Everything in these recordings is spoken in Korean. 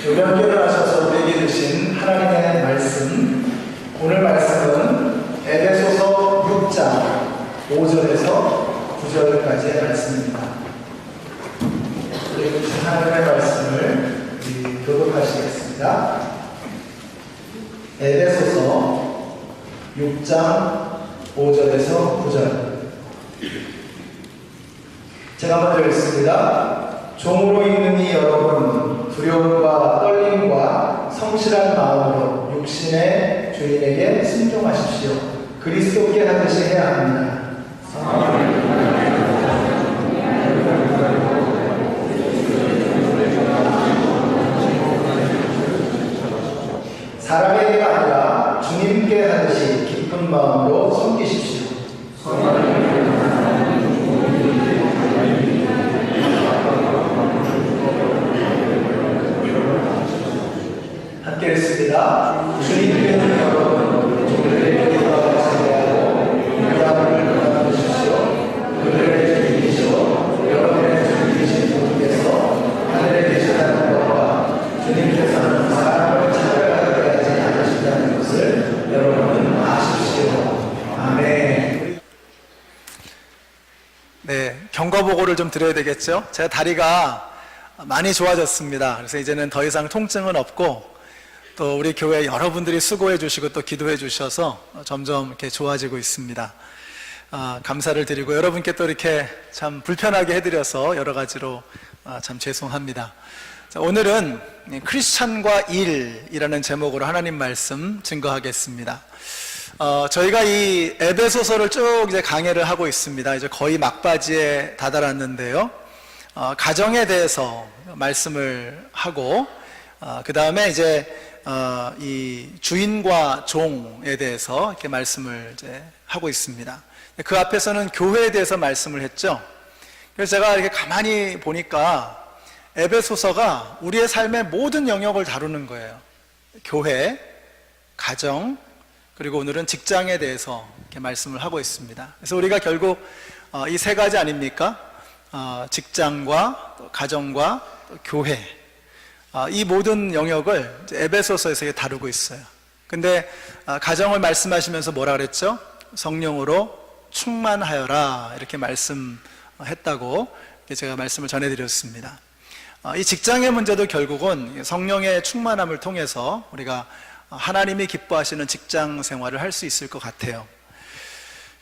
요령기를 하셔서 우리에게 주신 하나님의 말씀, 오늘 말씀은 에베소서 6장 5절에서 9절까지의 말씀입니다. 우리에게 주신 하나님의 말씀을 교독하시겠습니다. 에베소서 6장 5절에서 9절. 제가 먼저 읽습니다. 종으로 있는 이 여러분, 두려움과 떨림과 성실한 마음으로 육신의 주인에게 순종하십시오. 그리스도께 하듯이 해야 합니다. 사람에게 아니라 주님께 하듯이 기쁜 마음으로 섬기십시오. 함께 읽습니다. 주님께는 여러분, 그들에게 기도하고 상대하고 유다함을 끊어주십시오. 그들에게 주님이시오. 여러분의 주님이신 분께서 하늘에 계시다는 것과 주님께서는 사람을 차별하게 하지 않으신다는 것을 여러분은 아십시오. 아멘. 네, 경과보고를 좀 드려야 되겠죠? 제가 다리가 많이 좋아졌습니다. 그래서 이제는 더 이상 통증은 없고, 또 우리 교회 여러분들이 수고해 주시고 또 기도해 주셔서 점점 이렇게 좋아지고 있습니다. 감사를 드리고 여러분께 또 이렇게 참 불편하게 해드려서 여러 가지로 참 죄송합니다. 자, 오늘은 크리스찬과 일이라는 제목으로 하나님 말씀 증거하겠습니다. 저희가 이 에베소서를 쭉 이제 강해를 하고 있습니다. 이제 거의 막바지에 다다랐는데요. 가정에 대해서 말씀을 하고, 그 다음에 이제 이 주인과 종에 대해서 이렇게 말씀을 이제 하고 있습니다. 그 앞에서는 교회에 대해서 말씀을 했죠. 그래서 제가 이렇게 가만히 보니까 에베소서가 우리의 삶의 모든 영역을 다루는 거예요. 교회, 가정, 그리고 오늘은 직장에 대해서 이렇게 말씀을 하고 있습니다. 그래서 우리가 결국 이 세 가지 아닙니까? 직장과 또 가정과 또 교회, 이 모든 영역을 에베소서에서 다루고 있어요. 근데 가정을 말씀하시면서 뭐라 그랬죠? 성령으로 충만하여라, 이렇게 말씀했다고 제가 말씀을 전해드렸습니다. 이 직장의 문제도 결국은 성령의 충만함을 통해서 우리가 하나님이 기뻐하시는 직장 생활을 할 수 있을 것 같아요.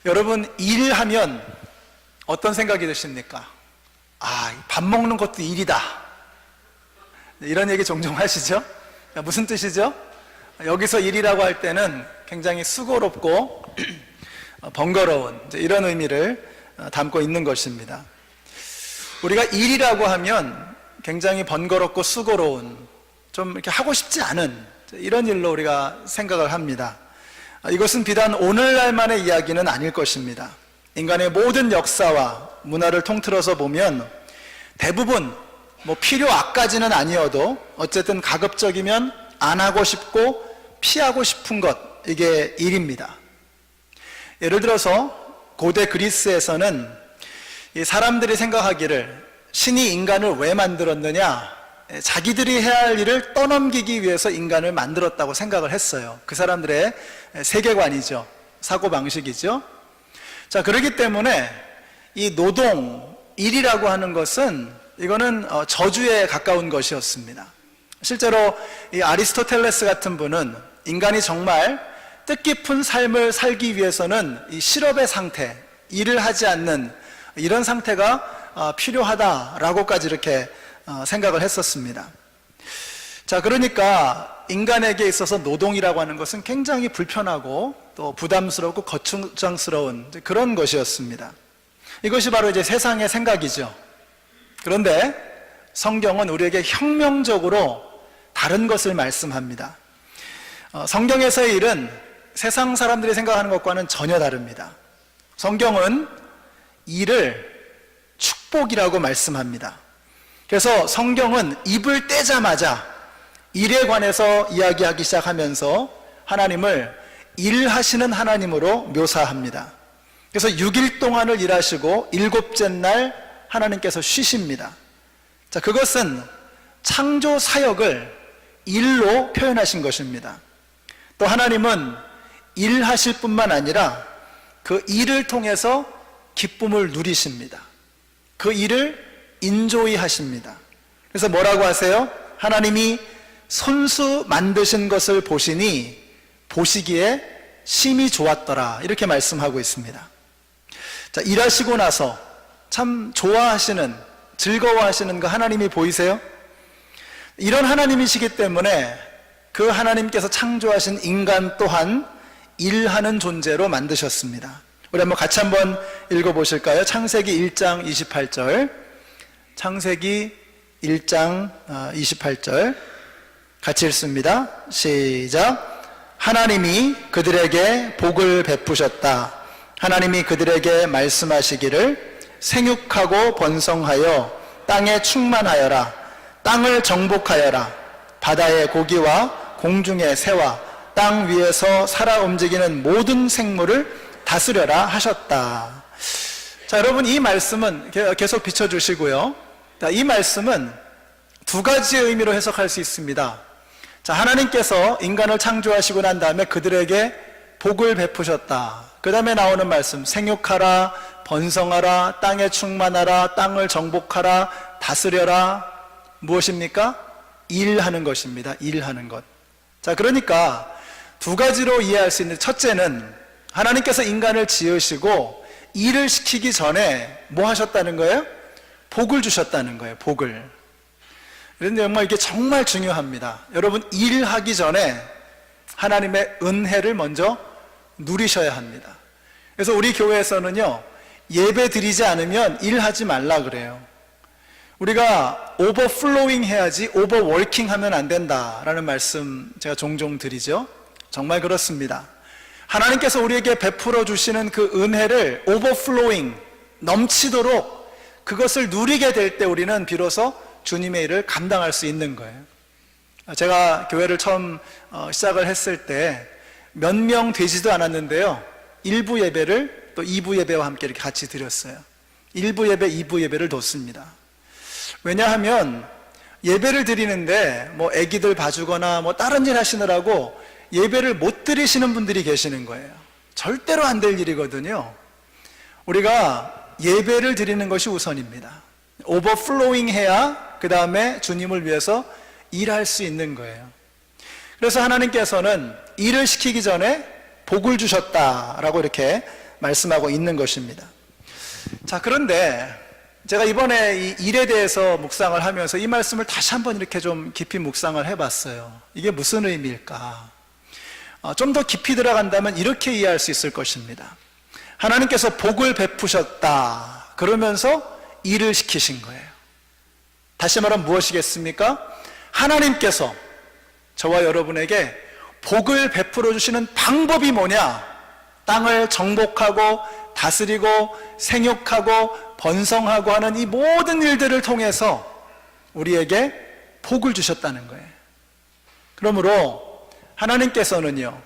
여러분, 일하면 어떤 생각이 드십니까? 밥 먹는 것도 일이다, 이런 얘기 종종 하시죠? 무슨 뜻이죠? 여기서 일이라고 할 때는 굉장히 수고롭고 번거로운 이런 의미를 담고 있는 것입니다. 우리가 일이라고 하면 굉장히 번거롭고 수고로운, 좀 이렇게 하고 싶지 않은 이런 일로 우리가 생각을 합니다. 이것은 비단 오늘날만의 이야기는 아닐 것입니다. 인간의 모든 역사와 문화를 통틀어서 보면 대부분 필요 악까지는 아니어도 어쨌든 가급적이면 안 하고 싶고 피하고 싶은 것, 이게 일입니다. 예를 들어서 고대 그리스에서는 이 사람들이 생각하기를 신이 인간을 왜 만들었느냐, 자기들이 해야 할 일을 떠넘기기 위해서 인간을 만들었다고 생각을 했어요. 그 사람들의 세계관이죠. 사고방식이죠. 자, 그렇기 때문에 이 노동, 일이라고 하는 것은 이거는 저주에 가까운 것이었습니다. 실제로 이 아리스토텔레스 같은 분은 인간이 정말 뜻깊은 삶을 살기 위해서는 이 실업의 상태, 일을 하지 않는 이런 상태가 필요하다라고까지 이렇게 생각을 했었습니다. 자, 그러니까 인간에게 있어서 노동이라고 하는 것은 굉장히 불편하고 또 부담스럽고 거추장스러운 그런 것이었습니다. 이것이 바로 이제 세상의 생각이죠. 그런데 성경은 우리에게 혁명적으로 다른 것을 말씀합니다. 성경에서의 일은 세상 사람들이 생각하는 것과는 전혀 다릅니다. 성경은 일을 축복이라고 말씀합니다. 그래서 성경은 입을 떼자마자 일에 관해서 이야기하기 시작하면서 하나님을 일하시는 하나님으로 묘사합니다. 그래서 6일 동안을 일하시고 일곱째 날 하나님께서 쉬십니다. 자, 그것은 창조 사역을 일로 표현하신 것입니다. 또 하나님은 일하실 뿐만 아니라 그 일을 통해서 기쁨을 누리십니다. 그 일을 인조이 하십니다. 그래서 뭐라고 하세요? 하나님이 손수 만드신 것을 보시니 보시기에 심히 좋았더라, 이렇게 말씀하고 있습니다. 자, 일하시고 나서 참 좋아하시는, 즐거워하시는 그 하나님이 보이세요? 이런 하나님이시기 때문에 그 하나님께서 창조하신 인간 또한 일하는 존재로 만드셨습니다. 우리 같이 한번 읽어보실까요? 창세기 1장 28절. 창세기 1장 28절 같이 읽습니다. 시작. 하나님이 그들에게 복을 베푸셨다. 하나님이 그들에게 말씀하시기를 생육하고 번성하여 땅에 충만하여라. 땅을 정복하여라. 바다의 고기와 공중의 새와 땅 위에서 살아 움직이는 모든 생물을 다스려라 하셨다. 자, 여러분, 이 말씀은 계속 비춰주시고요. 자, 이 말씀은 두 가지의 의미로 해석할 수 있습니다. 자, 하나님께서 인간을 창조하시고 난 다음에 그들에게 복을 베푸셨다. 그 다음에 나오는 말씀, 생육하라, 번성하라, 땅에 충만하라, 땅을 정복하라, 다스려라. 무엇입니까? 일하는 것입니다. 일하는 것. 자, 그러니까 두 가지로 이해할 수 있는, 첫째는 하나님께서 인간을 지으시고 일을 시키기 전에 뭐 하셨다는 거예요? 복을 주셨다는 거예요. 복을. 그런데 정말 이게 정말 중요합니다. 여러분, 일하기 전에 하나님의 은혜를 먼저 누리셔야 합니다. 그래서 우리 교회에서는요, 예배 드리지 않으면 일하지 말라 그래요. 우리가 오버플로잉 해야지 오버워킹 하면 안 된다라는 말씀 제가 종종 드리죠. 정말 그렇습니다. 하나님께서 우리에게 베풀어 주시는 그 은혜를 오버플로잉, 넘치도록 그것을 누리게 될 때 우리는 비로소 주님의 일을 감당할 수 있는 거예요. 제가 교회를 처음 시작을 했을 때 몇 명 되지도 않았는데요, 1부 예배를 또 2부 예배와 함께 이렇게 같이 드렸어요. 1부 예배, 2부 예배를 뒀습니다. 왜냐하면 예배를 드리는데 뭐 애기들 봐주거나 뭐 다른 일 하시느라고 예배를 못 드리시는 분들이 계시는 거예요. 절대로 안 될 일이거든요. 우리가 예배를 드리는 것이 우선입니다. 오버플로잉 해야 그 다음에 주님을 위해서 일할 수 있는 거예요. 그래서 하나님께서는 일을 시키기 전에 복을 주셨다라고 이렇게 말씀하고 있는 것입니다. 자, 그런데 제가 이번에 이 일에 대해서 묵상을 하면서 이 말씀을 다시 한번 이렇게 좀 깊이 묵상을 해봤어요. 이게 무슨 의미일까? 좀 더 깊이 들어간다면 이렇게 이해할 수 있을 것입니다. 하나님께서 복을 베푸셨다 그러면서 일을 시키신 거예요. 다시 말하면 무엇이겠습니까? 하나님께서 저와 여러분에게 복을 베풀어 주시는 방법이 뭐냐? 땅을 정복하고 다스리고 생육하고 번성하고 하는 이 모든 일들을 통해서 우리에게 복을 주셨다는 거예요. 그러므로 하나님께서는요,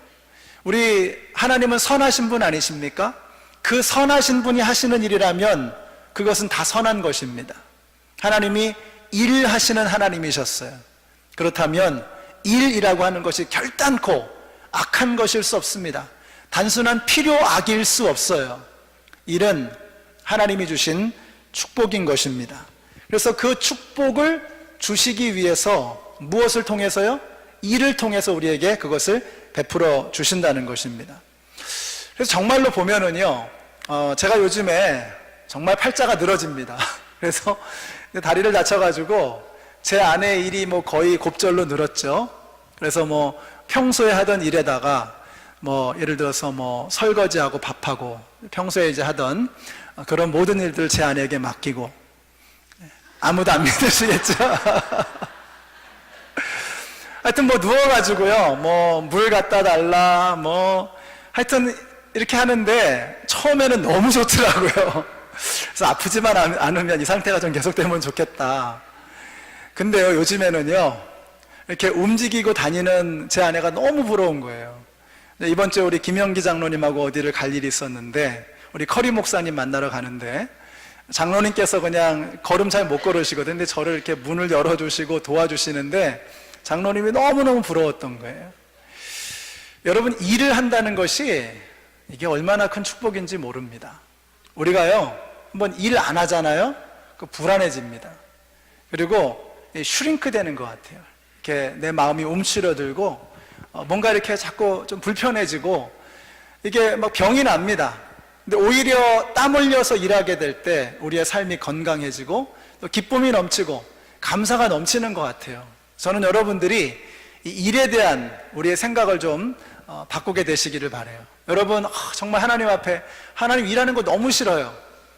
우리 하나님은 선하신 분 아니십니까? 그 선하신 분이 하시는 일이라면 그것은 다 선한 것입니다. 하나님이 일하시는 하나님이셨어요. 그렇다면 일이라고 하는 것이 결단코 악한 것일 수 없습니다. 단순한 필요악일 수 없어요. 일은 하나님이 주신 축복인 것입니다. 그래서 그 축복을 주시기 위해서 무엇을 통해서요? 일을 통해서 우리에게 그것을 베풀어 주신다는 것입니다. 그래서 정말로 보면은요, 제가 요즘에 정말 팔자가 늘어집니다. 그래서 다리를 다쳐가지고 제 아내의 일이 뭐 거의 곱절로 늘었죠. 그래서 뭐 평소에 하던 일에다가 뭐 예를 들어서 뭐 설거지하고 밥하고 평소에 이제 하던 그런 모든 일들을 제 아내에게 맡기고, 아무도 안 믿으시겠죠? 하여튼 뭐 누워가지고요, 뭐 물 갖다 달라, 뭐 하여튼 이렇게 하는데 처음에는 너무 좋더라고요. 그래서 아프지만 않으면 이 상태가 좀 계속되면 좋겠다. 근데요, 요즘에는요, 이렇게 움직이고 다니는 제 아내가 너무 부러운 거예요. 이번 주에 우리 김영기 장로님하고 어디를 갈 일이 있었는데, 우리 커리 목사님 만나러 가는데, 장로님께서 그냥 걸음 잘 못 걸으시거든요. 근데 저를 이렇게 문을 열어주시고 도와주시는데, 장로님이 너무너무 부러웠던 거예요. 여러분, 일을 한다는 것이 이게 얼마나 큰 축복인지 모릅니다. 우리가요, 한번 일 안 하잖아요? 그 불안해집니다. 그리고 슈링크 되는 것 같아요. 이렇게 내 마음이 움츠러들고 뭔가 이렇게 자꾸 좀 불편해지고 이게 막 병이 납니다. 근데 오히려 땀 흘려서 일하게 될 때 우리의 삶이 건강해지고 또 기쁨이 넘치고 감사가 넘치는 것 같아요. 저는 여러분들이 이 일에 대한 우리의 생각을 좀 바꾸게 되시기를 바라요. 여러분, 정말 하나님 앞에 하나님 일하는 거 너무 싫어요.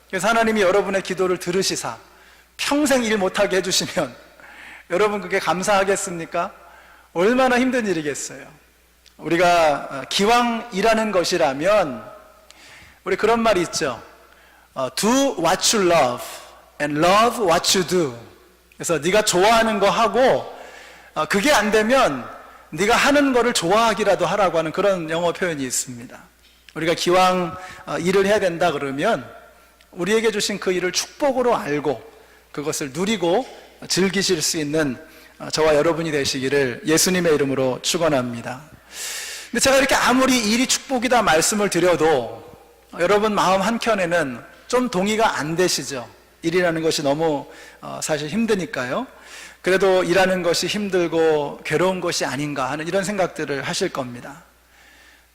그래서 하나님이 여러분의 기도를 들으시사 평생 일 못하게 해주시면 여러분 그게 감사하겠습니까? 얼마나 힘든 일이겠어요. 우리가 기왕 일하는 것이라면 우리 그런 말이 있죠. Do what you love and love what you do. 그래서 네가 좋아하는 거 하고 그게 안 되면 네가 하는 거를 좋아하기라도 하라고 하는 그런 영어 표현이 있습니다. 우리가 기왕 일을 해야 된다 그러면 우리에게 주신 그 일을 축복으로 알고 그것을 누리고 즐기실 수 있는 저와 여러분이 되시기를 예수님의 이름으로 축원합니다. 근데 제가 이렇게 아무리 일이 축복이다 말씀을 드려도 여러분 마음 한켠에는 좀 동의가 안 되시죠? 일이라는 것이 너무 사실 힘드니까요. 그래도 일하는 것이 힘들고 괴로운 것이 아닌가 하는 이런 생각들을 하실 겁니다.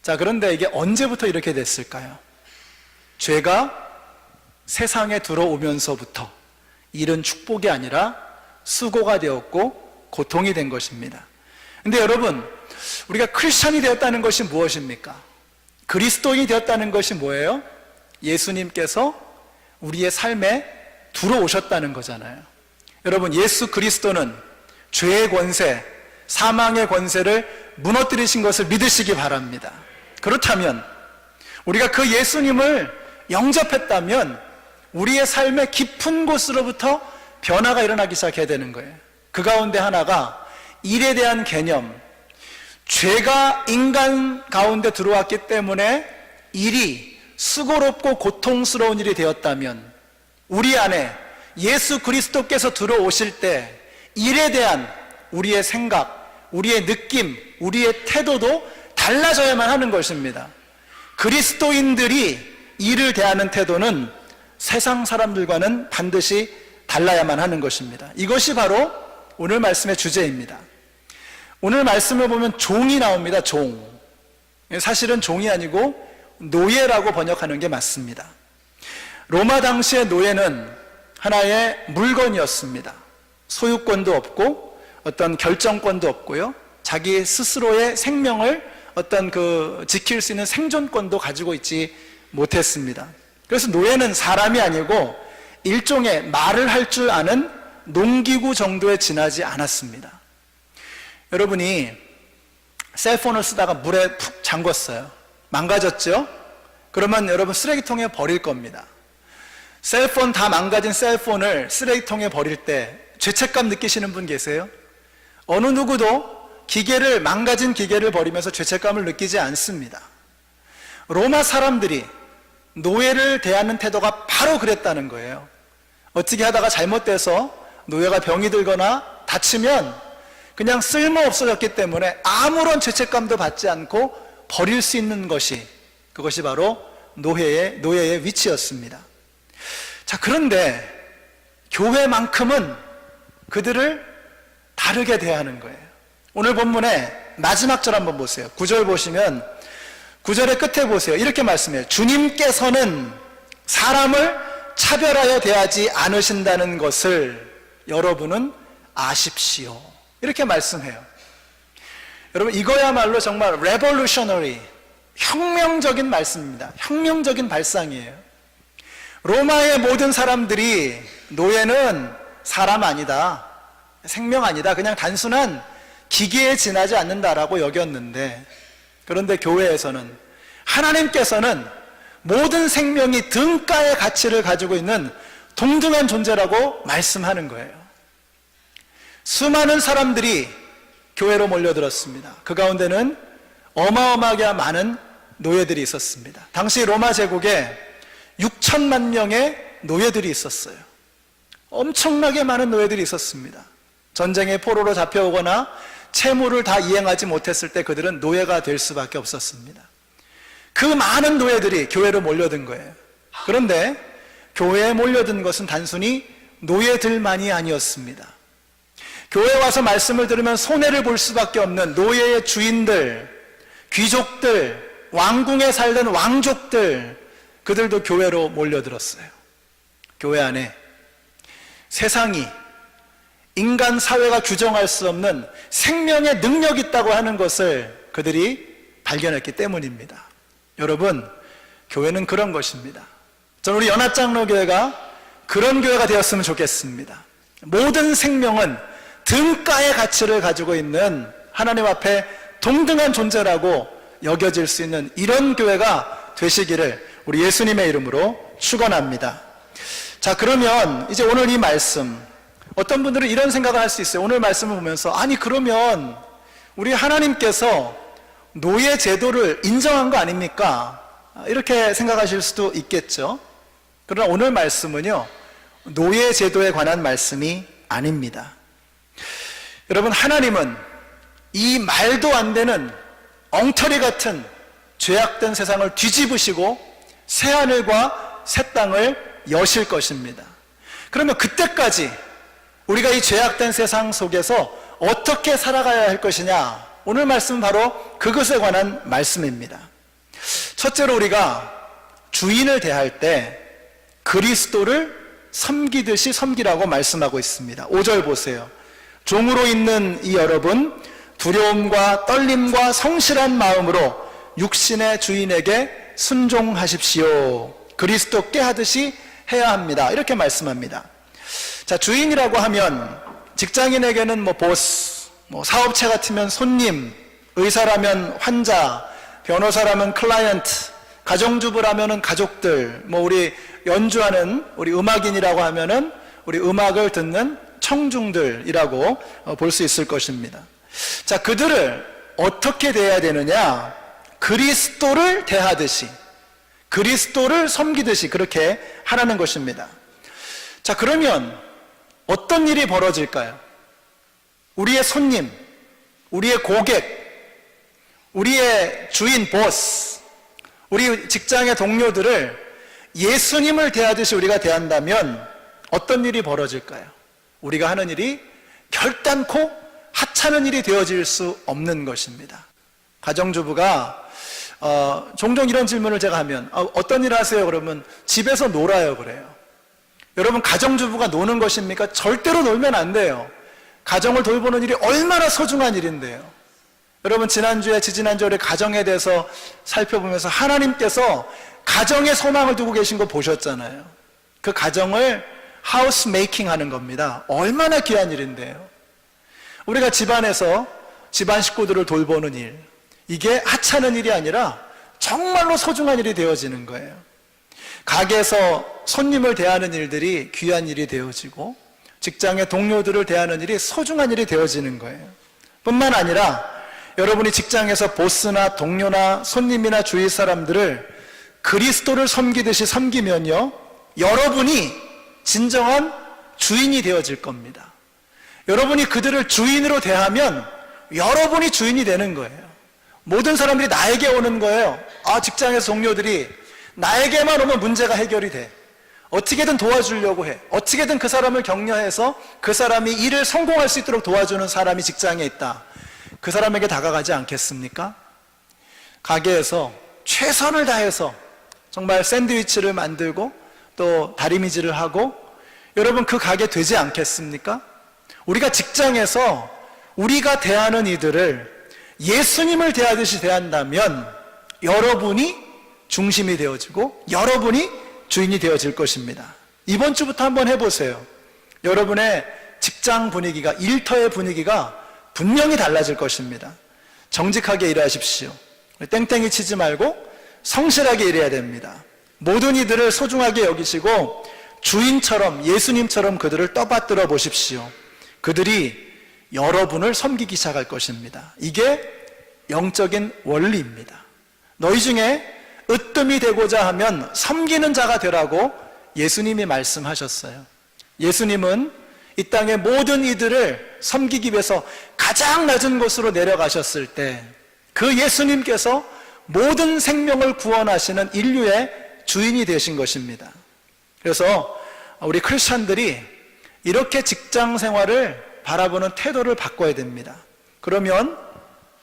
자, 그런데 이게 언제부터 이렇게 됐을까요? 죄가 세상에 들어오면서부터 일은 축복이 아니라 수고가 되었고 고통이 된 것입니다. 근데 여러분, 우리가 크리스천이 되었다는 것이 무엇입니까? 그리스도인이 되었다는 것이 뭐예요? 예수님께서 우리의 삶에 들어오셨다는 거잖아요. 여러분, 예수 그리스도는 죄의 권세, 사망의 권세를 무너뜨리신 것을 믿으시기 바랍니다. 그렇다면 우리가 그 예수님을 영접했다면 우리의 삶의 깊은 곳으로부터 변화가 일어나기 시작해야 되는 거예요. 그 가운데 하나가 일에 대한 개념, 죄가 인간 가운데 들어왔기 때문에 일이 수고롭고 고통스러운 일이 되었다면 우리 안에 예수 그리스도께서 들어오실 때 일에 대한 우리의 생각, 우리의 느낌, 우리의 태도도 달라져야만 하는 것입니다. 그리스도인들이 일을 대하는 태도는 세상 사람들과는 반드시 달라야만 하는 것입니다. 이것이 바로 오늘 말씀의 주제입니다. 오늘 말씀을 보면 종이 나옵니다. 종. 사실은 종이 아니고 노예라고 번역하는 게 맞습니다. 로마 당시의 노예는 하나의 물건이었습니다. 소유권도 없고 어떤 결정권도 없고요. 자기 스스로의 생명을 어떤 지킬 수 있는 생존권도 가지고 있지 못했습니다. 그래서 노예는 사람이 아니고 일종의 말을 할 줄 아는 농기구 정도에 지나지 않았습니다. 여러분이 셀폰을 쓰다가 물에 푹 잠궜어요. 망가졌죠? 그러면 여러분 쓰레기통에 버릴 겁니다. 셀폰 다 망가진 셀폰을 쓰레기통에 버릴 때 죄책감 느끼시는 분 계세요? 어느 누구도 망가진 기계를 버리면서 죄책감을 느끼지 않습니다. 로마 사람들이 노예를 대하는 태도가 바로 그랬다는 거예요. 어떻게 하다가 잘못돼서 노예가 병이 들거나 다치면 그냥 쓸모없어졌기 때문에 아무런 죄책감도 받지 않고 버릴 수 있는 그것이 바로 노예의 위치였습니다. 자, 그런데 교회만큼은 그들을 다르게 대하는 거예요. 오늘 본문의 마지막 절 한번 보세요. 9절 보시면 9절의 끝에 보세요. 이렇게 말씀해요. 주님께서는 사람을 차별하여 대하지 않으신다는 것을 여러분은 아십시오. 이렇게 말씀해요. 여러분, 이거야말로 정말 revolutionary, 혁명적인 말씀입니다. 혁명적인 발상이에요. 로마의 모든 사람들이 노예는 사람 아니다, 생명 아니다, 그냥 단순한 기계에 지나지 않는다라고 여겼는데, 그런데 교회에서는 하나님께서는 모든 생명이 등가의 가치를 가지고 있는 동등한 존재라고 말씀하는 거예요. 수많은 사람들이 교회로 몰려들었습니다. 그 가운데는 어마어마하게 많은 노예들이 있었습니다. 당시 로마 제국에 6천만 명의 노예들이 있었어요. 엄청나게 많은 노예들이 있었습니다. 전쟁의 포로로 잡혀오거나 채무를 다 이행하지 못했을 때 그들은 노예가 될 수밖에 없었습니다. 그 많은 노예들이 교회로 몰려든 거예요. 그런데 교회에 몰려든 것은 단순히 노예들만이 아니었습니다. 교회에 와서 말씀을 들으면 손해를 볼 수밖에 없는 노예의 주인들, 귀족들, 왕궁에 살던 왕족들, 그들도 교회로 몰려들었어요. 교회 안에 세상이, 인간 사회가 규정할 수 없는 생명의 능력이 있다고 하는 것을 그들이 발견했기 때문입니다. 여러분, 교회는 그런 것입니다. 저는 우리 연합장로교회가 그런 교회가 되었으면 좋겠습니다. 모든 생명은 등가의 가치를 가지고 있는 하나님 앞에 동등한 존재라고 여겨질 수 있는 이런 교회가 되시기를 우리 예수님의 이름으로 축원합니다. 자, 그러면 이제 오늘 이 말씀, 어떤 분들은 이런 생각을 할 수 있어요. 오늘 말씀을 보면서 아니 그러면 우리 하나님께서 노예 제도를 인정한 거 아닙니까? 이렇게 생각하실 수도 있겠죠. 그러나 오늘 말씀은요, 노예 제도에 관한 말씀이 아닙니다. 여러분, 하나님은 이 말도 안 되는 엉터리 같은 죄악된 세상을 뒤집으시고 새하늘과 새 땅을 여실 것입니다. 그러면 그때까지 우리가 이 죄악된 세상 속에서 어떻게 살아가야 할 것이냐, 오늘 말씀은 바로 그것에 관한 말씀입니다. 첫째로 우리가 주인을 대할 때 그리스도를 섬기듯이 섬기라고 말씀하고 있습니다. 5절 보세요. 종으로 있는 이 여러분, 두려움과 떨림과 성실한 마음으로 육신의 주인에게 순종하십시오. 그리스도께 하듯이 해야 합니다. 이렇게 말씀합니다. 자, 주인이라고 하면 직장인에게는 보스, 사업체 같으면 손님, 의사라면 환자, 변호사라면 클라이언트, 가정주부라면 가족들, 우리 연주하는 우리 음악인이라고 하면은 우리 음악을 듣는 청중들이라고 볼 수 있을 것입니다. 자, 그들을 어떻게 대해야 되느냐? 그리스도를 대하듯이, 그리스도를 섬기듯이 그렇게 하라는 것입니다. 자, 그러면 어떤 일이 벌어질까요? 우리의 손님, 우리의 고객, 우리의 주인, 보스, 우리 직장의 동료들을 예수님을 대하듯이 우리가 대한다면 어떤 일이 벌어질까요? 우리가 하는 일이 결단코 하찮은 일이 되어질 수 없는 것입니다. 가정주부가 종종 이런 질문을 제가 하면 어떤 일 하세요? 그러면 집에서 놀아요 그래요. 여러분, 가정주부가 노는 것입니까? 절대로 놀면 안 돼요. 가정을 돌보는 일이 얼마나 소중한 일인데요. 여러분, 지난주에 지지난주에 우리 가정에 대해서 살펴보면서 하나님께서 가정에 소망을 두고 계신 거 보셨잖아요. 그 가정을 하우스 메이킹 하는 겁니다. 얼마나 귀한 일인데요. 우리가 집안에서 집안 식구들을 돌보는 일, 이게 하찮은 일이 아니라 정말로 소중한 일이 되어지는 거예요. 가게에서 손님을 대하는 일들이 귀한 일이 되어지고 직장의 동료들을 대하는 일이 소중한 일이 되어지는 거예요. 뿐만 아니라 여러분이 직장에서 보스나 동료나 손님이나 주위 사람들을 그리스도를 섬기듯이 섬기면요, 여러분이 진정한 주인이 되어질 겁니다. 여러분이 그들을 주인으로 대하면 여러분이 주인이 되는 거예요. 모든 사람들이 나에게 오는 거예요. 직장에서 동료들이 나에게만 오면 문제가 해결이 돼. 어떻게든 도와주려고 해. 어떻게든 그 사람을 격려해서 그 사람이 일을 성공할 수 있도록 도와주는 사람이 직장에 있다. 그 사람에게 다가가지 않겠습니까? 가게에서 최선을 다해서 정말 샌드위치를 만들고 또 다리미질을 하고, 여러분, 그 가게 되지 않겠습니까? 우리가 직장에서 우리가 대하는 이들을 예수님을 대하듯이 대한다면 여러분이 중심이 되어지고 여러분이 주인이 되어질 것입니다. 이번 주부터 한번 해보세요. 여러분의 직장 분위기가, 일터의 분위기가 분명히 달라질 것입니다. 정직하게 일하십시오. 땡땡이 치지 말고 성실하게 일해야 됩니다. 모든 이들을 소중하게 여기시고 주인처럼, 예수님처럼 그들을 떠받들어 보십시오. 그들이 여러분을 섬기기 시작할 것입니다. 이게 영적인 원리입니다. 너희 중에 으뜸이 되고자 하면 섬기는 자가 되라고 예수님이 말씀하셨어요. 예수님은 이 땅의 모든 이들을 섬기기 위해서 가장 낮은 곳으로 내려가셨을 때 그 예수님께서 모든 생명을 구원하시는 인류의 주인이 되신 것입니다. 그래서 우리 크리스찬들이 이렇게 직장 생활을 바라보는 태도를 바꿔야 됩니다. 그러면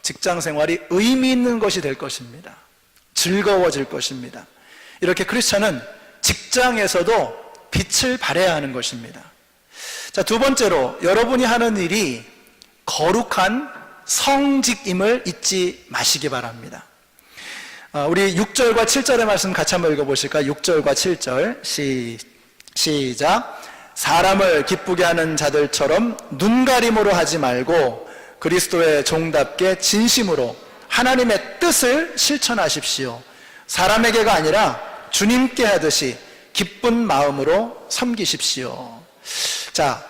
직장 생활이 의미 있는 것이 될 것입니다. 즐거워질 것입니다. 이렇게 크리스찬은 직장에서도 빛을 발해야 하는 것입니다. 자, 두 번째로 여러분이 하는 일이 거룩한 성직임을 잊지 마시기 바랍니다. 우리 6절과 7절의 말씀 같이 한번 읽어보실까요? 6절과 7절 시작. 사람을 기쁘게 하는 자들처럼 눈가림으로 하지 말고 그리스도의 종답게 진심으로 하나님의 뜻을 실천하십시오. 사람에게가 아니라 주님께 하듯이 기쁜 마음으로 섬기십시오. 자,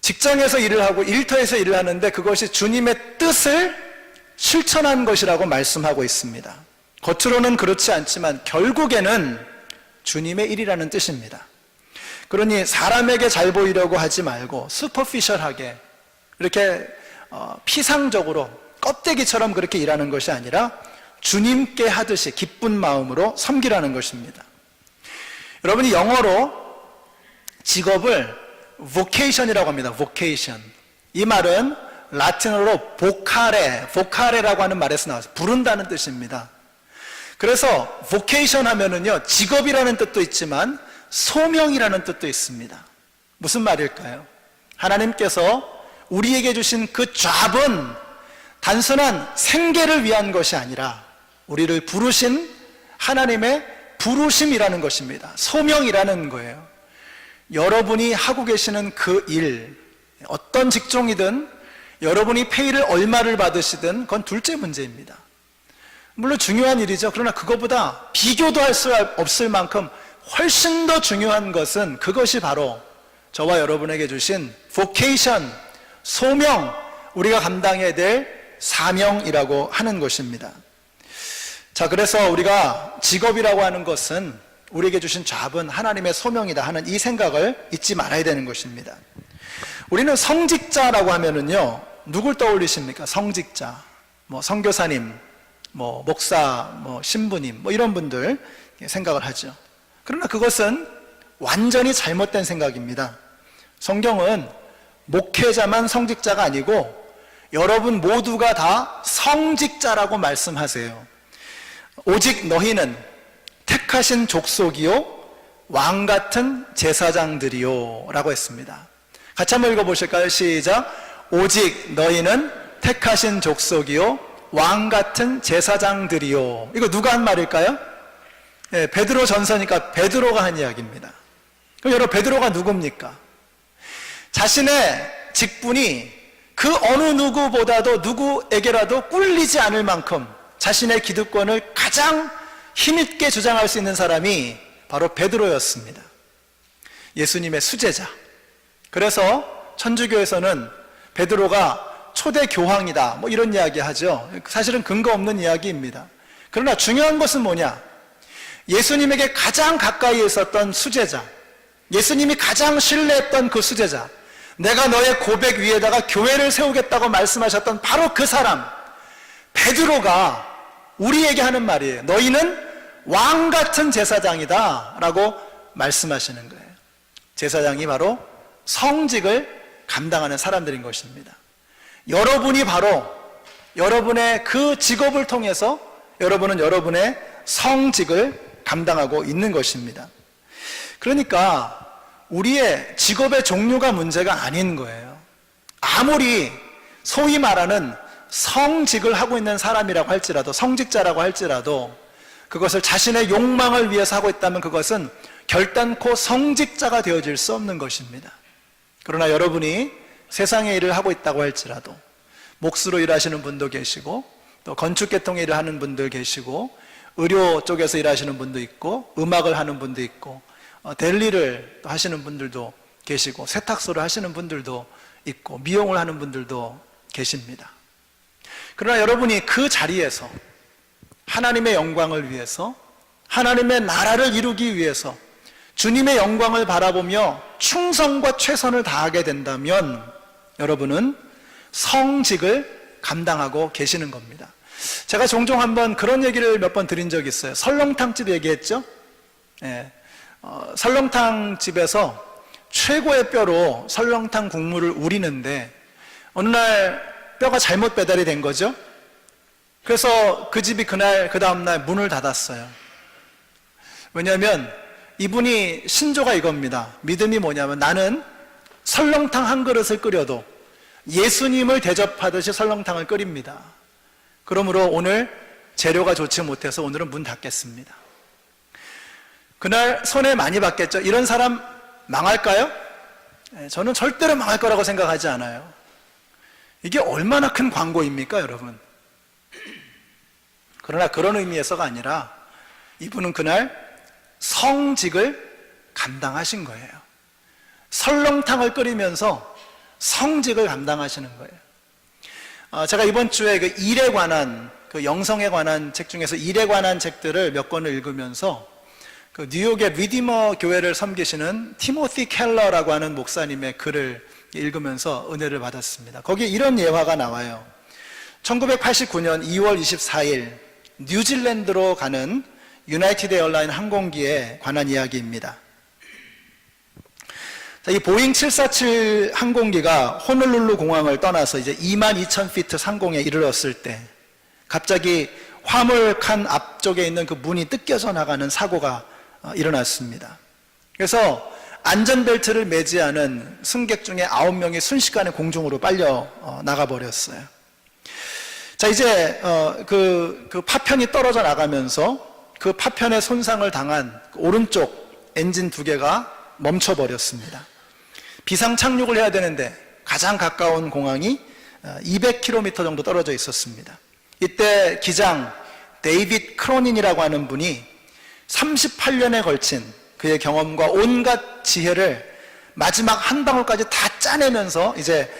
직장에서 일을 하고 일터에서 일을 하는데 그것이 주님의 뜻을 실천한 것이라고 말씀하고 있습니다. 겉으로는 그렇지 않지만 결국에는 주님의 일이라는 뜻입니다. 그러니 사람에게 잘 보이려고 하지 말고 슈퍼피셜하게 이렇게 피상적으로 껍데기처럼 그렇게 일하는 것이 아니라 주님께 하듯이 기쁜 마음으로 섬기라는 것입니다. 여러분이 영어로 직업을 vocation이라고 합니다. vocation. 이 말은 라틴어로 보카레라고 하는 말에서 나와서 부른다는 뜻입니다. 그래서 vocation 하면은요, 직업이라는 뜻도 있지만 소명이라는 뜻도 있습니다. 무슨 말일까요? 하나님께서 우리에게 주신 그 잡은 단순한 생계를 위한 것이 아니라 우리를 부르신 하나님의 부르심이라는 것입니다. 소명이라는 거예요. 여러분이 하고 계시는 그 일, 어떤 직종이든 여러분이 페이를 얼마를 받으시든 그건 둘째 문제입니다. 물론 중요한 일이죠. 그러나 그것보다 비교도 할 수 없을 만큼 훨씬 더 중요한 것은 그것이 바로 저와 여러분에게 주신 vocation, 소명, 우리가 감당해야 될 사명이라고 하는 것입니다. 자, 그래서 우리가 직업이라고 하는 것은 우리에게 주신 잡은 하나님의 소명이다 하는 이 생각을 잊지 말아야 되는 것입니다. 우리는 성직자라고 하면은요, 누굴 떠올리십니까? 성직자, 선교사님, 목사, 신부님, 이런 분들 생각을 하죠. 그러나 그것은 완전히 잘못된 생각입니다. 성경은 목회자만 성직자가 아니고 여러분 모두가 다 성직자라고 말씀하세요. 오직 너희는 택하신 족속이요 왕같은 제사장들이요 라고 했습니다. 같이 한번 읽어보실까요? 시작. 오직 너희는 택하신 족속이요 왕같은 제사장들이요. 이거 누가 한 말일까요? 네, 베드로 전서니까 베드로가 한 이야기입니다. 그럼 여러분, 베드로가 누굽니까? 자신의 직분이 그 어느 누구보다도 누구에게라도 꿀리지 않을 만큼 자신의 기득권을 가장 힘있게 주장할 수 있는 사람이 바로 베드로였습니다. 예수님의 수제자. 그래서 천주교에서는 베드로가 초대 교황이다 이런 이야기 하죠. 사실은 근거 없는 이야기입니다. 그러나 중요한 것은 뭐냐? 예수님에게 가장 가까이 있었던 수제자, 예수님이 가장 신뢰했던 그 수제자, 내가 너의 고백 위에다가 교회를 세우겠다고 말씀하셨던 바로 그 사람 베드로가 우리에게 하는 말이에요. 너희는 왕같은 제사장이다 라고 말씀하시는 거예요. 제사장이 바로 성직을 감당하는 사람들인 것입니다. 여러분이 바로 여러분의 그 직업을 통해서 여러분은 여러분의 성직을 감당하고 있는 것입니다. 그러니까 우리의 직업의 종류가 문제가 아닌 거예요. 아무리 소위 말하는 성직을 하고 있는 사람이라고 할지라도, 성직자라고 할지라도 그것을 자신의 욕망을 위해서 하고 있다면 그것은 결단코 성직자가 되어질 수 없는 것입니다. 그러나 여러분이 세상의 일을 하고 있다고 할지라도 몫으로 일하시는 분도 계시고 또 건축계통의 일을 하는 분들 계시고 의료 쪽에서 일하시는 분도 있고 음악을 하는 분도 있고 델리를 하시는 분들도 계시고 세탁소를 하시는 분들도 있고 미용을 하는 분들도 계십니다. 그러나 여러분이 그 자리에서 하나님의 영광을 위해서, 하나님의 나라를 이루기 위해서 주님의 영광을 바라보며 충성과 최선을 다하게 된다면 여러분은 성직을 감당하고 계시는 겁니다. 제가 종종 한번 그런 얘기를 몇 번 드린 적이 있어요. 설렁탕집 얘기했죠? 예. 설렁탕 집에서 최고의 뼈로 설렁탕 국물을 우리는데 어느 날 뼈가 잘못 배달이 된 거죠. 그래서 그 집이 그 다음날 문을 닫았어요. 왜냐하면 이분이 신조가 이겁니다. 믿음이 뭐냐면 나는 설렁탕 한 그릇을 끓여도 예수님을 대접하듯이 설렁탕을 끓입니다. 그러므로 오늘 재료가 좋지 못해서 오늘은 문 닫겠습니다. 그날 손해 많이 받겠죠. 이런 사람 망할까요? 저는 절대로 망할 거라고 생각하지 않아요. 이게 얼마나 큰 광고입니까, 여러분? 그러나 그런 의미에서가 아니라 이분은 그날 성직을 감당하신 거예요. 설렁탕을 끓이면서 성직을 감당하시는 거예요. 제가 이번 주에 그 일에 관한, 그 영성에 관한 책 중에서 일에 관한 책들을 몇 권을 읽으면서 그 뉴욕의 리디머 교회를 섬기시는 티모시 켈러라고 하는 목사님의 글을 읽으면서 은혜를 받았습니다. 거기에 이런 예화가 나와요. 1989년 2월 24일 뉴질랜드로 가는 유나이티드 에어라인 항공기에 관한 이야기입니다. 이 보잉 747 항공기가 호놀룰루 공항을 떠나서 이제 22,000피트 상공에 이르렀을 때 갑자기 화물 칸 앞쪽에 있는 그 문이 뜯겨져 나가는 사고가 일어났습니다. 그래서 안전벨트를 매지 않은 승객 중에 9명이 순식간에 공중으로 빨려 나가버렸어요. 자, 이제 그 파편이 떨어져 나가면서 그 파편에 손상을 당한 오른쪽 엔진 2개가 멈춰버렸습니다. 비상 착륙을 해야 되는데 가장 가까운 공항이 200km 정도 떨어져 있었습니다. 이때 기장 데이빗 크로닌이라고 하는 분이 38년에 걸친 그의 경험과 온갖 지혜를 마지막 한 방울까지 다 짜내면서 이제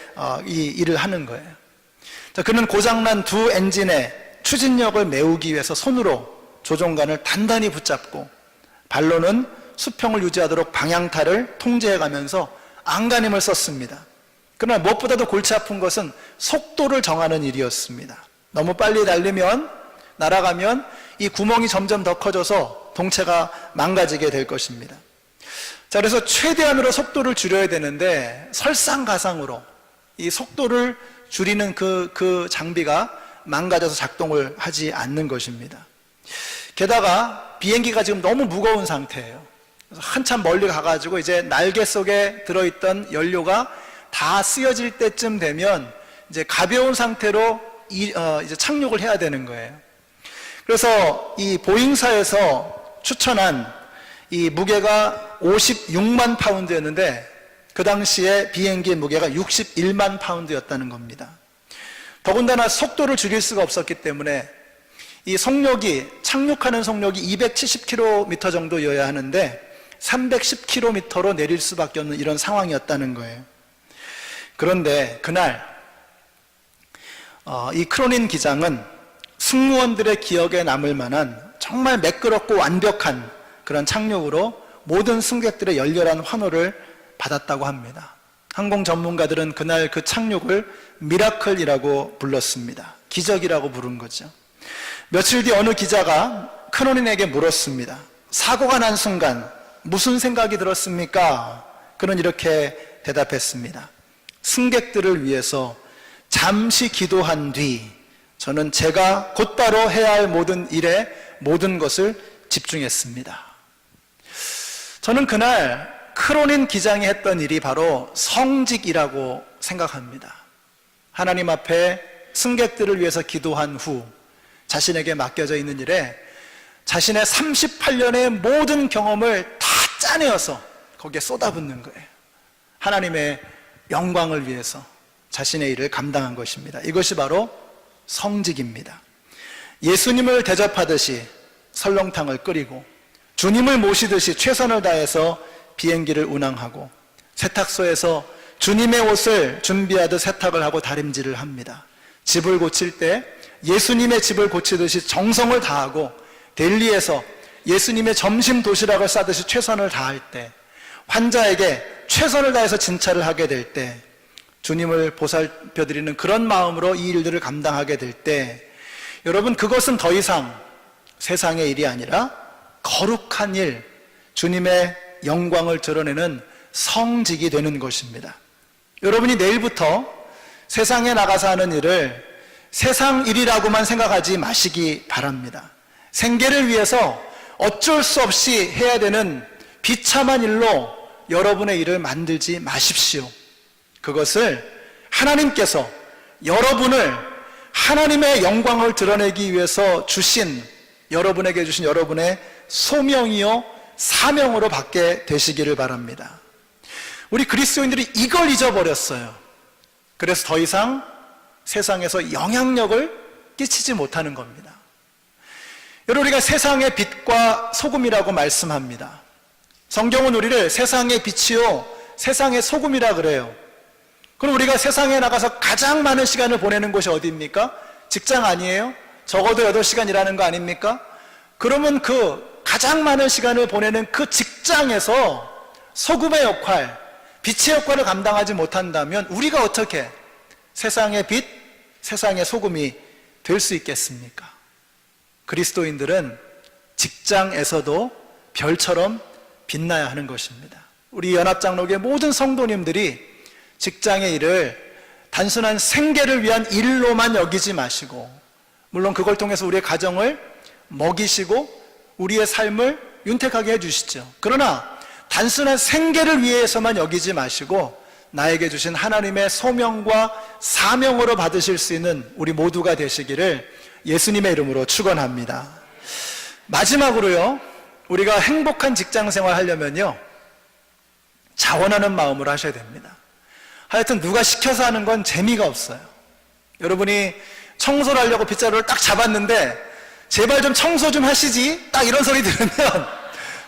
이 일을 하는 거예요. 자, 그는 고장난 두 엔진의 추진력을 메우기 위해서 손으로 조종관을 단단히 붙잡고 발로는 수평을 유지하도록 방향타를 통제해가면서 안간힘을 썼습니다. 그러나 무엇보다도 골치 아픈 것은 속도를 정하는 일이었습니다. 너무 빨리 날아가면 이 구멍이 점점 더 커져서 동체가 망가지게 될 것입니다. 자, 그래서 최대한으로 속도를 줄여야 되는데 설상가상으로 이 속도를 줄이는 그 장비가 망가져서 작동을 하지 않는 것입니다. 게다가 비행기가 지금 너무 무거운 상태예요. 그래서 한참 멀리 가가지고 이제 날개 속에 들어있던 연료가 다 쓰여질 때쯤 되면 이제 가벼운 상태로 이제 착륙을 해야 되는 거예요. 그래서 이 보잉사에서 추천한 이 무게가 56만 파운드였는데 그 당시에 비행기의 무게가 61만 파운드였다는 겁니다. 더군다나 속도를 줄일 수가 없었기 때문에 이 착륙하는 속력이 270km 정도여야 하는데 310km로 내릴 수밖에 없는 이런 상황이었다는 거예요. 그런데 그날 이 크로닌 기장은 승무원들의 기억에 남을 만한 정말 매끄럽고 완벽한 그런 착륙으로 모든 승객들의 열렬한 환호를 받았다고 합니다. 항공 전문가들은 그날 그 착륙을 미라클이라고 불렀습니다. 기적이라고 부른 거죠. 며칠 뒤 어느 기자가 크로닌에게 물었습니다. 사고가 난 순간 무슨 생각이 들었습니까? 그는 이렇게 대답했습니다. 승객들을 위해서 잠시 기도한 뒤 저는 제가 곧바로 해야 할 모든 일에 모든 것을 집중했습니다. 저는 그날 크로닌 기장이 했던 일이 바로 성직이라고 생각합니다. 하나님 앞에 승객들을 위해서 기도한 후 자신에게 맡겨져 있는 일에 자신의 38년의 모든 경험을 다 짜내어서 거기에 쏟아붓는 거예요. 하나님의 영광을 위해서 자신의 일을 감당한 것입니다. 이것이 바로 성직입니다. 예수님을 대접하듯이 설렁탕을 끓이고 주님을 모시듯이 최선을 다해서 비행기를 운항하고 세탁소에서 주님의 옷을 준비하듯 세탁을 하고 다림질을 합니다. 집을 고칠 때 예수님의 집을 고치듯이 정성을 다하고 델리에서 예수님의 점심 도시락을 싸듯이 최선을 다할 때, 환자에게 최선을 다해서 진찰을 하게 될 때, 주님을 보살펴드리는 그런 마음으로 이 일들을 감당하게 될 때, 여러분, 그것은 더 이상 세상의 일이 아니라 거룩한 일, 주님의 영광을 드러내는 성직이 되는 것입니다. 여러분이 내일부터 세상에 나가서 하는 일을 세상 일이라고만 생각하지 마시기 바랍니다. 생계를 위해서 어쩔 수 없이 해야 되는 비참한 일로 여러분의 일을 만들지 마십시오. 그것을 하나님께서 여러분을 하나님의 영광을 드러내기 위해서 여러분에게 주신 여러분의 소명이요 사명으로 받게 되시기를 바랍니다. 우리 그리스도인들이 이걸 잊어버렸어요. 그래서 더 이상 세상에서 영향력을 끼치지 못하는 겁니다. 여러분, 우리가 세상의 빛과 소금이라고 말씀합니다. 성경은 우리를 세상의 빛이요 세상의 소금이라 그래요. 그럼 우리가 세상에 나가서 가장 많은 시간을 보내는 곳이 어디입니까? 직장 아니에요? 적어도 8시간 일하는 거 아닙니까? 그러면 그 가장 많은 시간을 보내는 그 직장에서 소금의 역할, 빛의 역할을 감당하지 못한다면 우리가 어떻게 세상의 빛, 세상의 소금이 될 수 있겠습니까? 그리스도인들은 직장에서도 별처럼 빛나야 하는 것입니다. 우리 연합장로교의 모든 성도님들이 직장의 일을 단순한 생계를 위한 일로만 여기지 마시고, 물론 그걸 통해서 우리의 가정을 먹이시고 우리의 삶을 윤택하게 해주시죠. 그러나 단순한 생계를 위해서만 여기지 마시고 나에게 주신 하나님의 소명과 사명으로 받으실 수 있는 우리 모두가 되시기를 예수님의 이름으로 축원합니다. 마지막으로요, 우리가 행복한 직장 생활 하려면요 자원하는 마음으로 하셔야 됩니다. 하여튼 누가 시켜서 하는 건 재미가 없어요. 여러분이 청소를 하려고 빗자루를 딱 잡았는데 제발 좀 청소 좀 하시지, 딱 이런 소리 들으면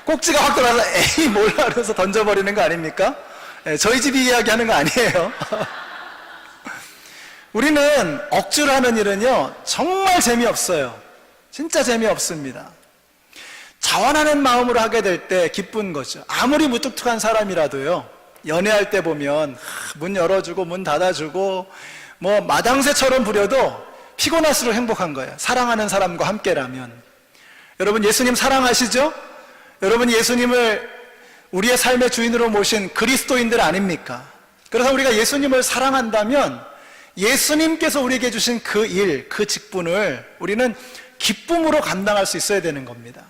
꼭지가 확 돌아서 에이 몰라 그래서 던져버리는 거 아닙니까? 저희 집 이야기하는 거 아니에요. 우리는 억지로 하는 일은요 정말 재미없어요. 진짜 재미없습니다. 자원하는 마음으로 하게 될 때 기쁜 거죠. 아무리 무뚝뚝한 사람이라도요, 연애할 때 보면 문 열어주고 문 닫아주고 뭐 마당새처럼 부려도 피곤할수록 행복한 거예요. 사랑하는 사람과 함께라면. 여러분, 예수님 사랑하시죠? 여러분, 예수님을 우리의 삶의 주인으로 모신 그리스도인들 아닙니까? 그래서 우리가 예수님을 사랑한다면 예수님께서 우리에게 주신 그 일, 그 직분을 우리는 기쁨으로 감당할 수 있어야 되는 겁니다.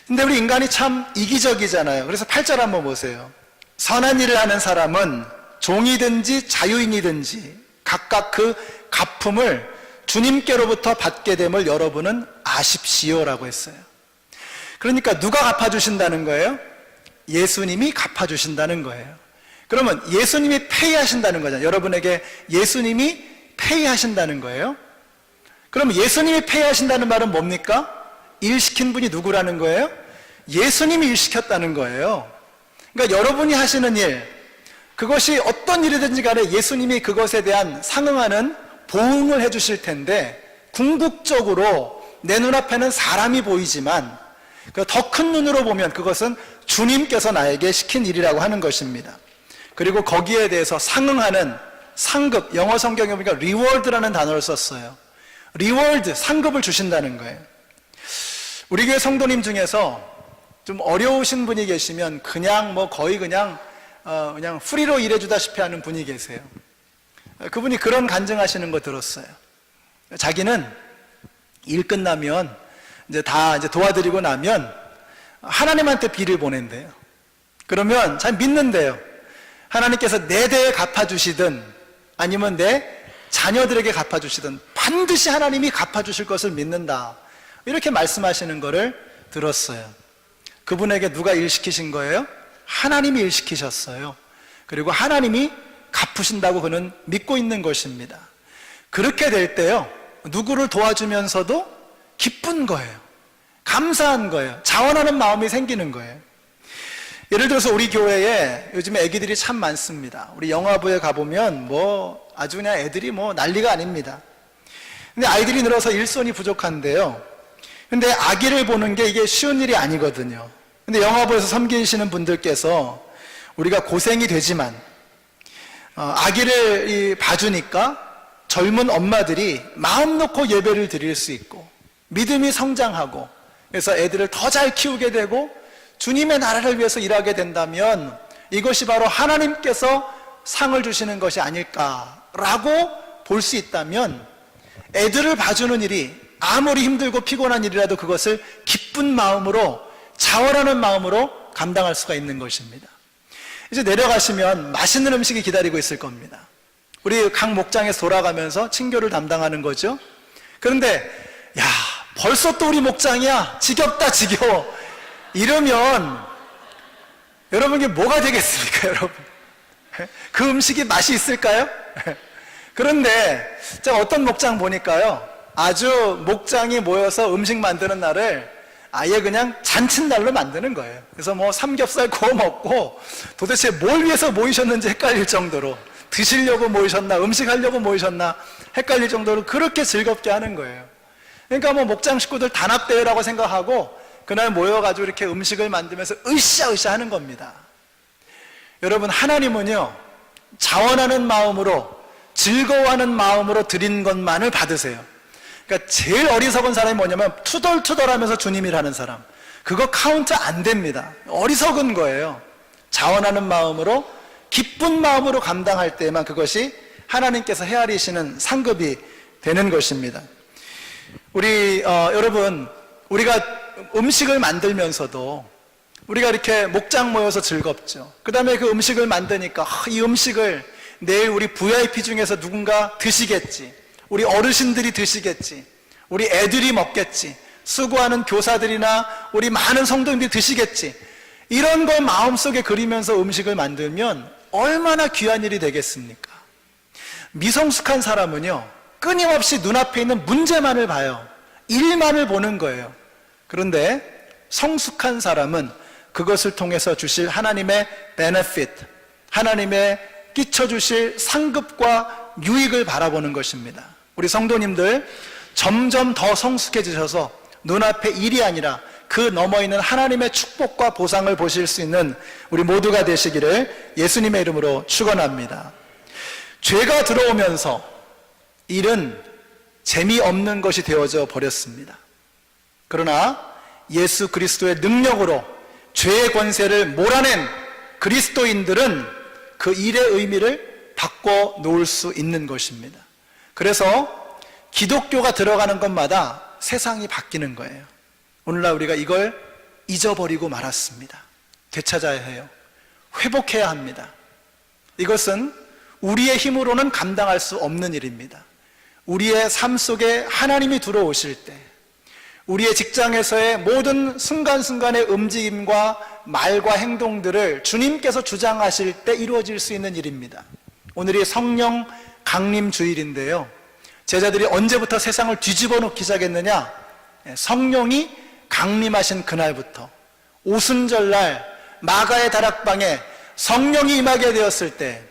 근데 우리 인간이 참 이기적이잖아요. 그래서 8절 한번 보세요. 선한 일을 하는 사람은 종이든지 자유인이든지 각각 그 갚음을 주님께로부터 받게 됨을 여러분은 아십시오라고 했어요. 그러니까 누가 갚아주신다는 거예요? 예수님이 갚아주신다는 거예요. 그러면 예수님이 페이하신다는 거잖아요. 여러분에게 예수님이 페이하신다는 거예요. 그럼 예수님이 페이하신다는 말은 뭡니까? 일 시킨 분이 누구라는 거예요? 예수님이 일 시켰다는 거예요. 그러니까 여러분이 하시는 일, 그것이 어떤 일이든지 간에 예수님이 그것에 대한 상응하는 보응을 해주실 텐데, 궁극적으로 내 눈앞에는 사람이 보이지만 더 큰 눈으로 보면 그것은 주님께서 나에게 시킨 일이라고 하는 것입니다. 그리고 거기에 대해서 상응하는 상급, 영어 성경에 보니까 reward라는 단어를 썼어요. reward, 상급을 주신다는 거예요. 우리 교회 성도님 중에서 좀 어려우신 분이 계시면 그냥 거의 그냥 프리로 일해주다시피 하는 분이 계세요. 그분이 그런 간증하시는 거 들었어요. 자기는 일 끝나면 이제 도와드리고 나면 하나님한테 비를 보낸대요. 그러면 잘 믿는데요. 하나님께서 내 대에 갚아주시든 아니면 내 자녀들에게 갚아주시든 반드시 하나님이 갚아주실 것을 믿는다. 이렇게 말씀하시는 거를 들었어요. 그분에게 누가 일 시키신 거예요? 하나님이 일 시키셨어요. 그리고 하나님이 갚으신다고 그는 믿고 있는 것입니다. 그렇게 될 때요, 누구를 도와주면서도 기쁜 거예요. 감사한 거예요. 자원하는 마음이 생기는 거예요. 예를 들어서 우리 교회에 요즘에 애기들이 참 많습니다. 우리 영화부에 가보면 아주 그냥 애들이 난리가 아닙니다. 근데 아이들이 늘어서 일손이 부족한데요, 근데 아기를 보는 게 이게 쉬운 일이 아니거든요. 근데 영화부에서 섬기시는 분들께서 우리가 고생이 되지만 아기를 봐주니까 젊은 엄마들이 마음 놓고 예배를 드릴 수 있고 믿음이 성장하고 그래서 애들을 더 잘 키우게 되고 주님의 나라를 위해서 일하게 된다면 이것이 바로 하나님께서 상을 주시는 것이 아닐까라고 볼 수 있다면 애들을 봐주는 일이 아무리 힘들고 피곤한 일이라도 그것을 기쁜 마음으로 자원하는 마음으로 감당할 수가 있는 것입니다. 이제 내려가시면 맛있는 음식이 기다리고 있을 겁니다. 우리 각 목장에서 돌아가면서 친교를 담당하는 거죠. 그런데 야 벌써 또 우리 목장이야 지겹다 지겨워 이러면 여러분 이게 뭐가 되겠습니까 여러분? 그 음식이 맛이 있을까요? 그런데 제가 어떤 목장 보니까요 아주 목장이 모여서 음식 만드는 날을 아예 그냥 잔칫날로 만드는 거예요. 그래서 뭐 삼겹살 구워 먹고 도대체 뭘 위해서 모이셨는지 헷갈릴 정도로 드시려고 모이셨나 음식하려고 모이셨나 헷갈릴 정도로 그렇게 즐겁게 하는 거예요. 그러니까 뭐 목장 식구들 단합대회라고 생각하고 그날 모여가지고 이렇게 음식을 만들면서 으쌰으쌰 하는 겁니다. 여러분 하나님은요 자원하는 마음으로 즐거워하는 마음으로 드린 것만을 받으세요. 그러니까 제일 어리석은 사람이 뭐냐면 투덜투덜하면서 주님 일하는 사람. 그거 카운트 안 됩니다. 어리석은 거예요. 자원하는 마음으로 기쁜 마음으로 감당할 때만 그것이 하나님께서 헤아리시는 상급이 되는 것입니다. 우리 여러분 우리가 음식을 만들면서도 우리가 이렇게 목장 모여서 즐겁죠. 그 다음에 그 음식을 만드니까 이 음식을 내일 우리 VIP 중에서 누군가 드시겠지, 우리 어르신들이 드시겠지, 우리 애들이 먹겠지, 수고하는 교사들이나 우리 많은 성도님들이 드시겠지, 이런 걸 마음속에 그리면서 음식을 만들면 얼마나 귀한 일이 되겠습니까? 미성숙한 사람은요 끊임없이 눈앞에 있는 문제만을 봐요. 일만을 보는 거예요. 그런데 성숙한 사람은 그것을 통해서 주실 하나님의 benefit, 하나님의 끼쳐주실 상급과 유익을 바라보는 것입니다. 우리 성도님들 점점 더 성숙해지셔서 눈앞에 일이 아니라 그 너머 있는 하나님의 축복과 보상을 보실 수 있는 우리 모두가 되시기를 예수님의 이름으로 축원합니다. 죄가 들어오면서 일은 재미없는 것이 되어져 버렸습니다. 그러나 예수 그리스도의 능력으로 죄의 권세를 몰아낸 그리스도인들은 그 일의 의미를 바꿔 놓을 수 있는 것입니다. 그래서 기독교가 들어가는 것마다 세상이 바뀌는 거예요. 오늘날 우리가 이걸 잊어버리고 말았습니다. 되찾아야 해요. 회복해야 합니다. 이것은 우리의 힘으로는 감당할 수 없는 일입니다. 우리의 삶 속에 하나님이 들어오실 때 우리의 직장에서의 모든 순간순간의 움직임과 말과 행동들을 주님께서 주장하실 때 이루어질 수 있는 일입니다. 오늘이 성령 강림 주일인데요. 제자들이 언제부터 세상을 뒤집어 놓기 시작했느냐? 성령이 강림하신 그날부터 오순절날 마가의 다락방에 성령이 임하게 되었을 때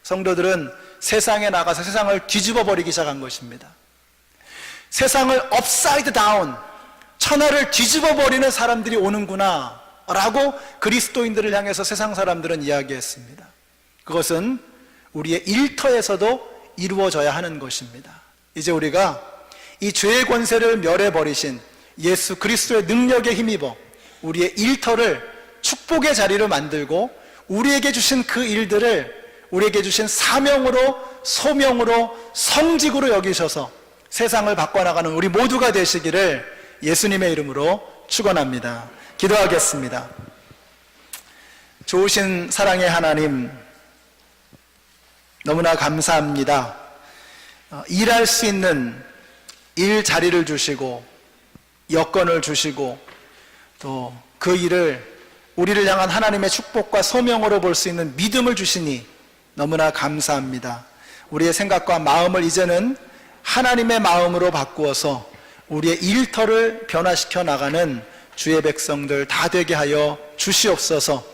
성도들은 세상에 나가서 세상을 뒤집어 버리기 시작한 것입니다. 세상을 업사이드 다운, 천하를 뒤집어 버리는 사람들이 오는구나 라고 그리스도인들을 향해서 세상 사람들은 이야기했습니다. 그것은 우리의 일터에서도 이루어져야 하는 것입니다. 이제 우리가 이 죄의 권세를 멸해버리신 예수 그리스도의 능력에 힘입어 우리의 일터를 축복의 자리로 만들고 우리에게 주신 그 일들을 우리에게 주신 사명으로, 소명으로, 성직으로 여기셔서 세상을 바꿔나가는 우리 모두가 되시기를 예수님의 이름으로 축원합니다. 기도하겠습니다. 좋으신 사랑의 하나님, 너무나 감사합니다. 일할 수 있는 일 자리를 주시고 여건을 주시고 또 그 일을 우리를 향한 하나님의 축복과 소명으로 볼 수 있는 믿음을 주시니 너무나 감사합니다. 우리의 생각과 마음을 이제는 하나님의 마음으로 바꾸어서 우리의 일터를 변화시켜 나가는 주의 백성들 다 되게 하여 주시옵소서.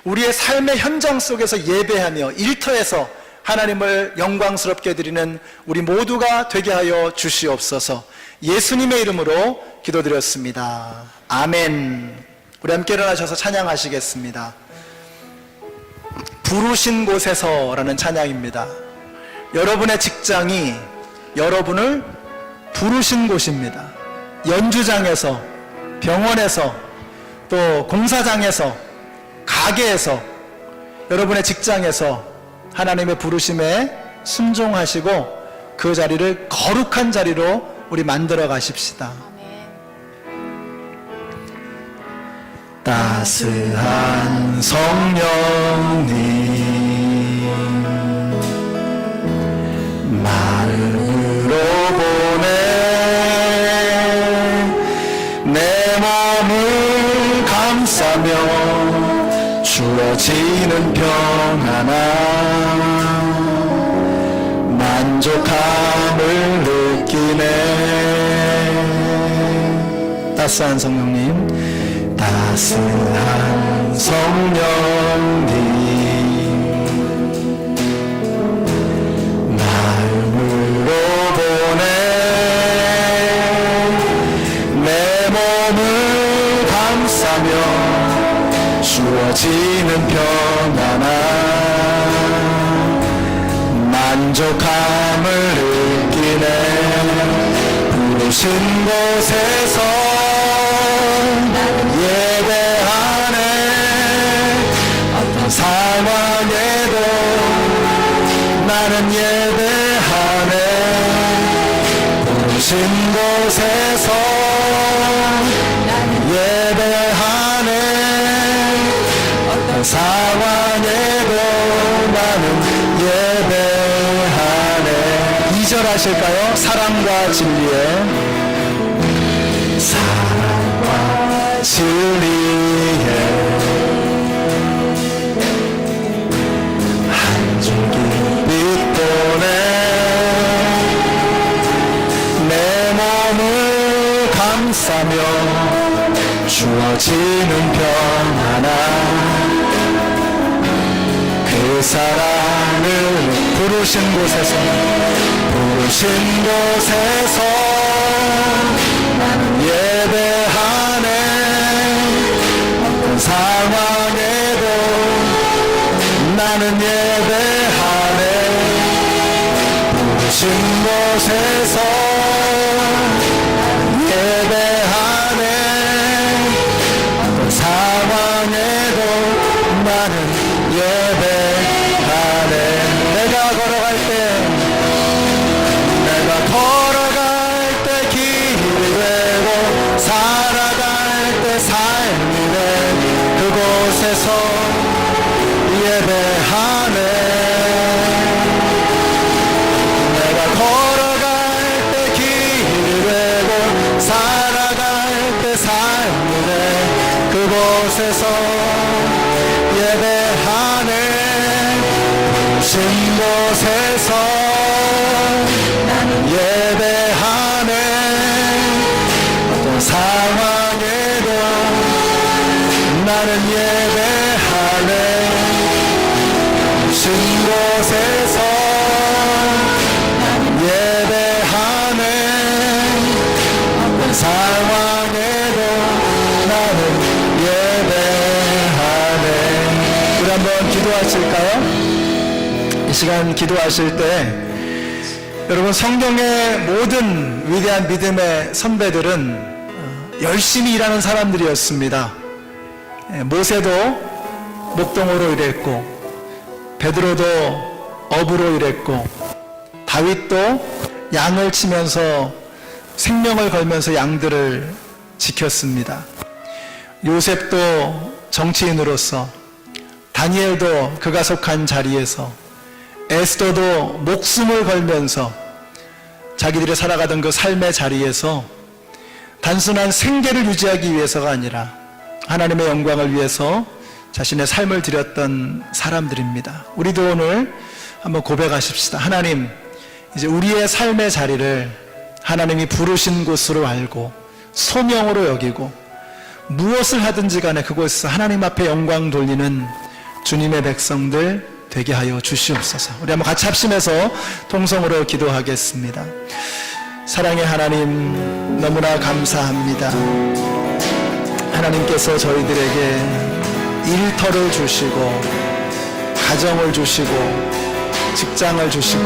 우리의 삶의 현장 속에서 예배하며 일터에서 하나님을 영광스럽게 드리는 우리 모두가 되게 하여 주시옵소서. 예수님의 이름으로 기도드렸습니다. 아멘. 우리 함께 일어나셔서 찬양하시겠습니다. 부르신 곳에서라는 찬양입니다. 여러분의 직장이 여러분을 부르신 곳입니다. 연주장에서, 병원에서, 또 공사장에서, 가게에서, 여러분의 직장에서 하나님의 부르심에 순종하시고 그 자리를 거룩한 자리로 우리 만들어 가십시다. 따스한 성령님, 마음으로 보내 내 몸을 감싸며 주어지는 평안함, 만족함을 느끼네. 따스한 성령님, 따스한 성령님, 마음으로 보내 내 몸을 감싸며 주어지는 평안함, 만족함을 느끼네. 부르신 곳에서 예배하네. 어떤 상황에도 나는 예배하네. 부르신 곳에서 예배하네. 어떤 상황에도 나는 예배하네. 2절 하실까요? 사랑과 진리에, 사랑과 진리에 한 줄기 빛 보내 내 몸을 감싸며 주어지는 평안함, 그 사랑을 부르신 곳에서, 부르신 곳에서 나는 예배하네. 어떤 상황에도 나는 예배하네. 부르신 곳에서 예배하네. 어떤 상황에도 나는 예배하네. 내가 걸어갈 때, 내가 걸어갈 때 길이 되고 살아갈 때 삶이 돼. 그곳에서 예배하네. 내가 걸어갈 때 길이 되고 살아갈 때 삶이 돼. 그곳에서 예배하네. 부르신 곳에서 나는 예배하네. 어떤 상황에도 나는 예배하네. 부르신 곳에서 나는 예배하네. 어떤 상황에도 나는 예배하네. 우리 한번 기도하실까요? 이 시간 기도하실 때 여러분, 성경의 모든 위대한 믿음의 선배들은 열심히 일하는 사람들이었습니다. 모세도 목동으로 일했고, 베드로도 어부로 일했고, 다윗도 양을 치면서 생명을 걸면서 양들을 지켰습니다. 요셉도 정치인으로서, 다니엘도 그가 속한 자리에서, 에스더도 목숨을 걸면서 자기들이 살아가던 그 삶의 자리에서 단순한 생계를 유지하기 위해서가 아니라 하나님의 영광을 위해서 자신의 삶을 드렸던 사람들입니다. 우리도 오늘 한번 고백하십시다. 하나님, 이제 우리의 삶의 자리를 하나님이 부르신 곳으로 알고 소명으로 여기고 무엇을 하든지 간에 그곳에서 하나님 앞에 영광 돌리는 주님의 백성들 되게 하여 주시옵소서. 우리 한번 같이 합심해서 통성으로 기도하겠습니다. 사랑의 하나님, 너무나 감사합니다. 하나님께서 저희들에게 일터를 주시고 가정을 주시고 직장을 주시고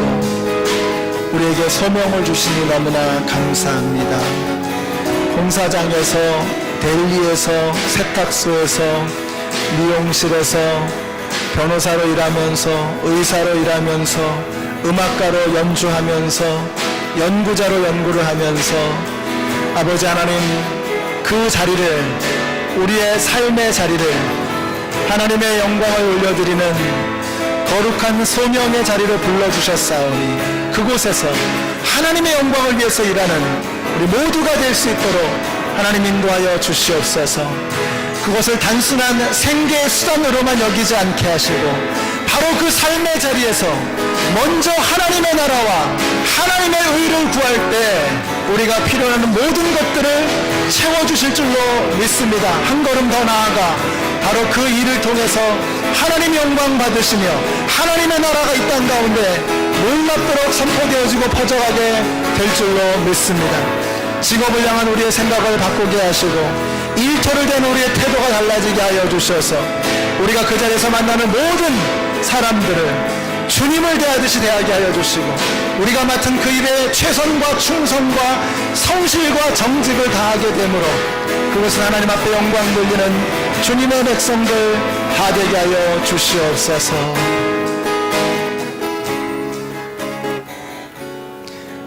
우리에게 소명을 주시니 너무나 감사합니다. 공사장에서, 델리에서, 세탁소에서, 미용실에서, 변호사로 일하면서, 의사로 일하면서, 음악가로 연주하면서, 연구자로 연구를 하면서 아버지 하나님, 그 자리를, 우리의 삶의 자리를 하나님의 영광을 올려드리는 거룩한 소명의 자리로 불러주셨사오니 그곳에서 하나님의 영광을 위해서 일하는 우리 모두가 될 수 있도록 하나님 인도하여 주시옵소서. 그것을 단순한 생계의 수단으로만 여기지 않게 하시고 바로 그 삶의 자리에서 먼저 하나님의 나라와 하나님의 의를 구할 때 우리가 필요한 모든 것들을 채워주실 줄로 믿습니다. 한 걸음 더 나아가 바로 그 일을 통해서 하나님 영광 받으시며 하나님의 나라가 이 땅 가운데 놀랍도록 선포되어지고 퍼져가게 될 줄로 믿습니다. 직업을 향한 우리의 생각을 바꾸게 하시고 일터를 댄 우리의 태도가 달라지게 하여 주셔서 우리가 그 자리에서 만나는 모든 사람들을 주님을 대하듯이 대하게 하여 주시고 우리가 맡은 그 일에 최선과 충성과 성실과 정직을 다하게 되므로 그것은 하나님 앞에 영광 돌리는 주님의 백성들 다 되게 하여 주시옵소서.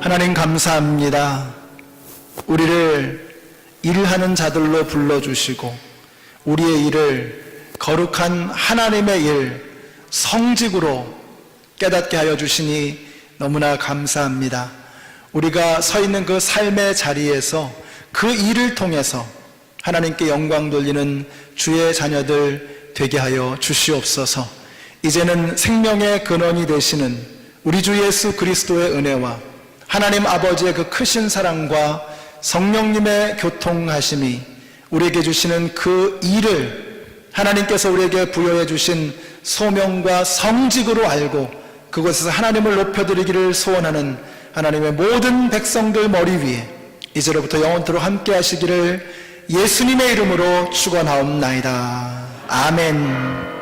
하나님 감사합니다. 우리를 일하는 자들로 불러주시고 우리의 일을 거룩한 하나님의 일, 성직으로 깨닫게 하여 주시니 너무나 감사합니다. 우리가 서 있는 그 삶의 자리에서 그 일을 통해서 하나님께 영광 돌리는 주의 자녀들 되게 하여 주시옵소서. 이제는 생명의 근원이 되시는 우리 주 예수 그리스도의 은혜와 하나님 아버지의 그 크신 사랑과 성령님의 교통하심이 우리에게 주시는 그 일을 하나님께서 우리에게 부여해 주신 소명과 성직으로 알고 그곳에서 하나님을 높여드리기를 소원하는 하나님의 모든 백성들 머리 위에 이제로부터 영원토록 함께 하시기를 예수님의 이름으로 축원하옵나이다. 아멘.